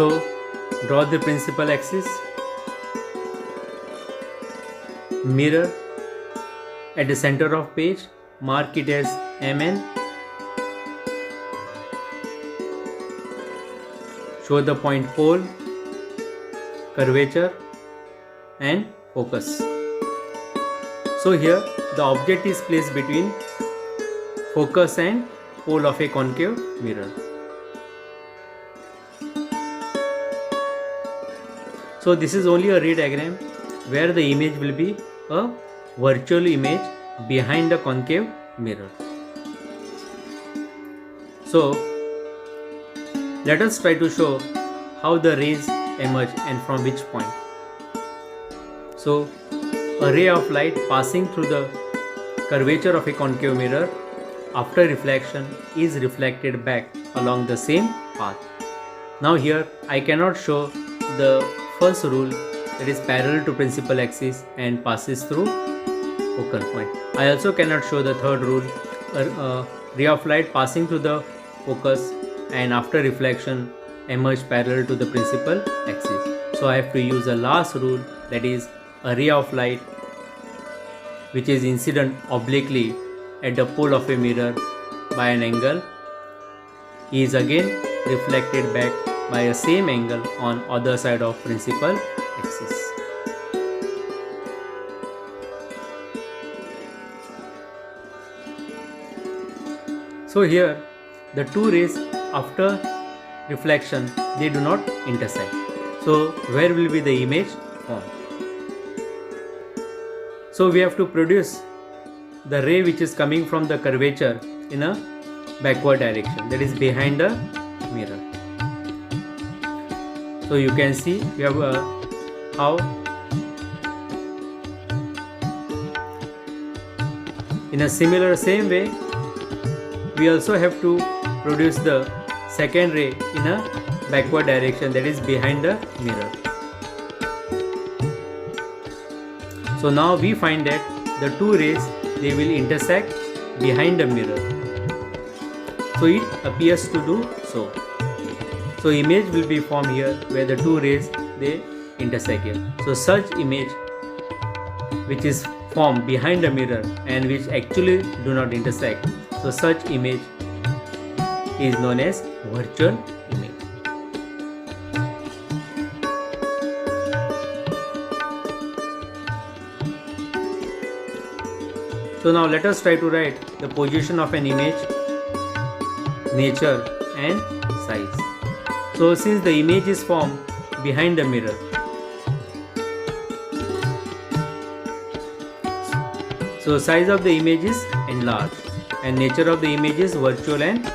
So draw the principal axis, mirror at the center of page, mark it as MN, show the point pole, curvature and focus. So here the object is placed between focus and pole of a concave mirror. So this is only a ray diagram where the image will be a virtual image behind the concave mirror. So let us try to show how the rays emerge and from which point. So a ray of light passing through the curvature of a concave mirror after reflection is reflected back along the same path. Now here I cannot show the first rule, that is parallel to principal axis and passes through focal point. I also cannot show the third rule, a ray of light passing through the focus and after reflection emerge parallel to the principal axis. So I have to use the last rule, that is a ray of light which is incident obliquely at the pole of a mirror by an angle is again reflected back by a same angle on other side of principal axis. So here the two rays after reflection, they do not intersect. So where will be the image formed? So we have to produce the ray which is coming from the curvature in a backward direction, that is behind the mirror. So you can see we have how in a same way we also have to produce the second ray in a backward direction, that is behind the mirror. So now we find that the two rays, they will intersect behind the mirror. So it appears to do so. So image will be formed here where the two rays, they intersect here. So such image which is formed behind the mirror and which actually do not intersect, so such image is known as virtual image. So now let us try to write the position of an image, nature and size. So since the image is formed behind the mirror, so size of the image is enlarged and nature of the image is virtual and